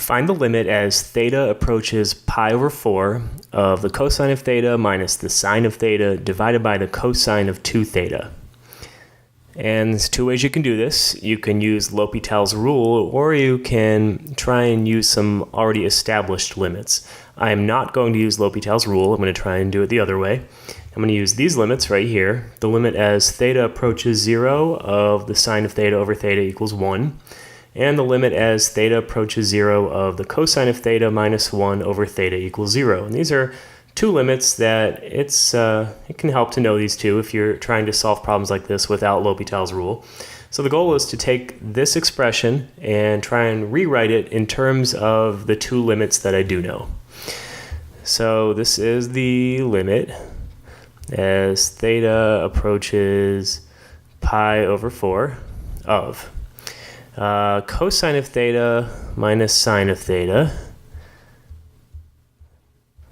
Find the limit as theta approaches pi over 4 of the cosine of theta minus the sine of theta divided by the cosine of 2 theta. And there's two ways you can do this. You can use L'Hopital's rule, or you can try and use some already established limits. I am not going to use L'Hopital's rule. I'm going to try and do it the other way. I'm going to use these limits right here. The limit as theta approaches 0 of the sine of theta over theta equals 1. And the limit as theta approaches 0 of the cosine of theta minus 1 over theta equals 0. And these are two limits that it can help to know these two if you're trying to solve problems like this without L'Hopital's rule. So the goal is to take this expression and try and rewrite it in terms of the two limits that I do know. So this is the limit as theta approaches pi over 4 of cosine of theta minus sine of theta.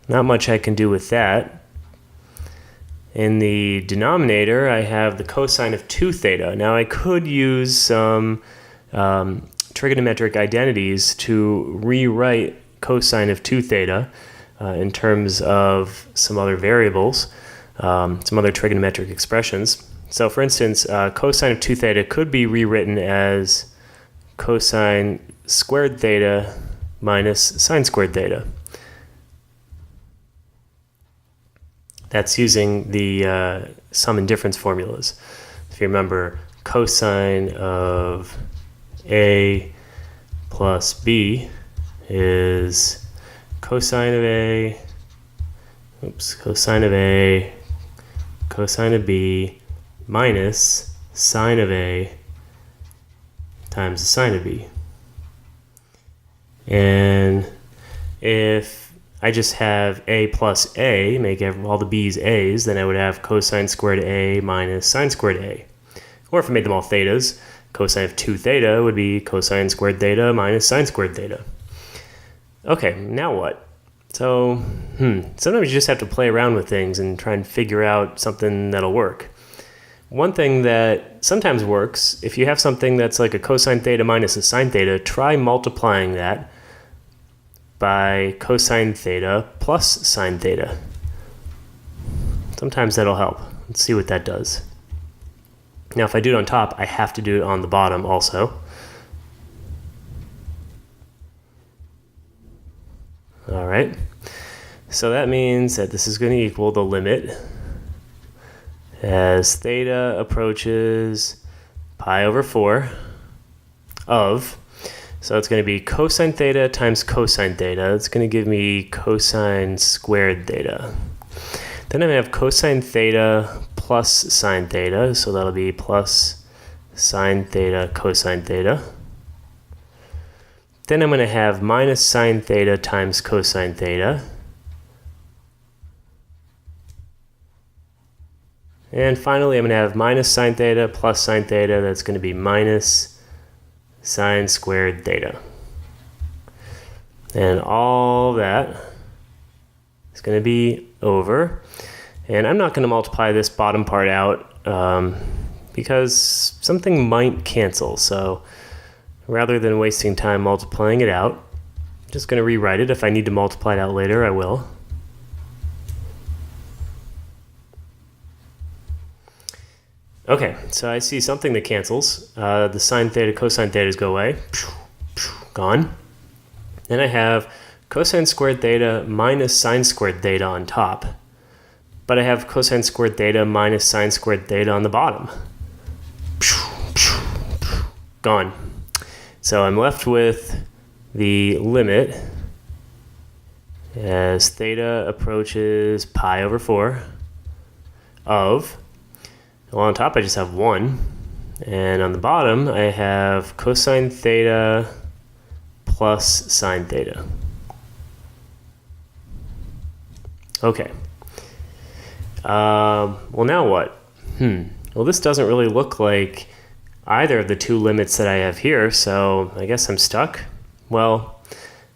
Not much I can do with that. In the denominator, I have the cosine of 2 theta. Now I could use some trigonometric identities to rewrite cosine of 2 theta in terms of some other variables, some other trigonometric expressions. So for instance, cosine of 2 theta could be rewritten as cosine squared theta minus sine squared theta. That's using the sum and difference formulas. If you remember, cosine of A plus B is cosine of A, cosine of A, cosine of B minus sine of A times the sine of B. And if I just have A plus A, make all the B's A's, then I would have cosine squared A minus sine squared A. Or if I made them all thetas, cosine of 2 theta would be cosine squared theta minus sine squared theta. Okay, now what? So, sometimes you just have to play around with things and try and figure out something that'll work. One thing that sometimes works, if you have something that's like a cosine theta minus a sine theta, try multiplying that by cosine theta plus sine theta. Sometimes that'll help. Let's see what that does. Now, if I do it on top, I have to do it on the bottom also. All right. So that means that this is going to equal the limit as theta approaches pi over 4 of, so it's going to be cosine theta times cosine theta. It's going to give me cosine squared theta. Then I'm going to have cosine theta plus sine theta, so that'll be plus sine theta cosine theta. Then I'm going to have minus sine theta times cosine theta. And finally, I'm going to have minus sine theta plus sine theta. That's going to be minus sine squared theta. And all that is going to be over. And I'm not going to multiply this bottom part out because something might cancel. So rather than wasting time multiplying it out, I'm just going to rewrite it. If I need to multiply it out later, I will. Okay, so I see something that cancels. The sine theta, cosine thetas go away. Gone. Then I have cosine squared theta minus sine squared theta on top. But I have cosine squared theta minus sine squared theta on the bottom. Gone. So I'm left with the limit as theta approaches pi over 4 of, well, on top I just have 1, and on the bottom I have cosine theta plus sine theta. Okay. Well, now what? Well, this doesn't really look like either of the two limits that I have here, so I guess I'm stuck. Well,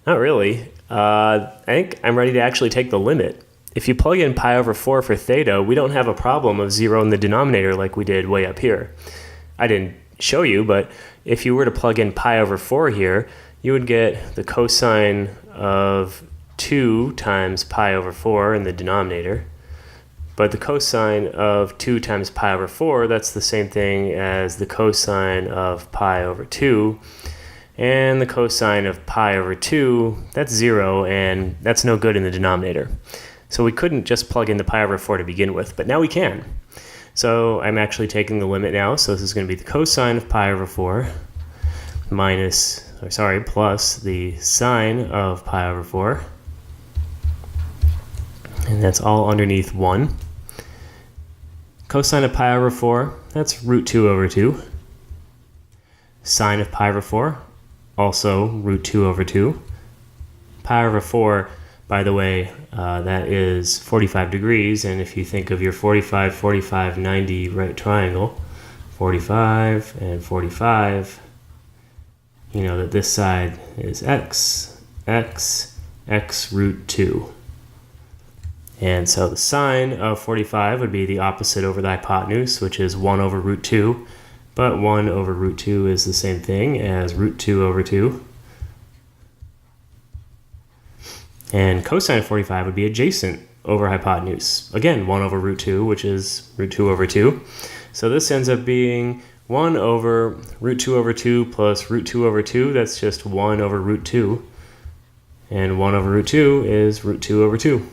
not really. I think I'm ready to actually take the limit. If you plug in pi over 4 for theta, we don't have a problem of 0 in the denominator like we did way up here. I didn't show you, but if you were to plug in pi over 4 here, you would get the cosine of 2 times pi over 4 in the denominator. But the cosine of 2 times pi over 4, that's the same thing as the cosine of pi over 2. And the cosine of pi over 2, that's 0, and that's no good in the denominator. So we couldn't just plug in the pi over 4 to begin with, but now we can. So I'm actually taking the limit now, so this is going to be the cosine of pi over 4 plus the sine of pi over 4. And that's all underneath 1. Cosine of pi over 4, that's root 2 over 2. Sine of pi over 4, also root 2 over 2. Pi over 4, by the way, that is 45 degrees, and if you think of your 45, 45, 90 right triangle, 45 and 45, you know that this side is x, x, x root 2. And so the sine of 45 would be the opposite over the hypotenuse, which is 1 over root 2. But 1 over root 2 is the same thing as root 2 over 2. And cosine of 45 would be adjacent over hypotenuse. Again, 1 over root 2, which is root 2 over 2. So this ends up being 1 over root 2 over 2 plus root 2 over 2. That's just 1 over root 2. And 1 over root 2 is root 2 over 2.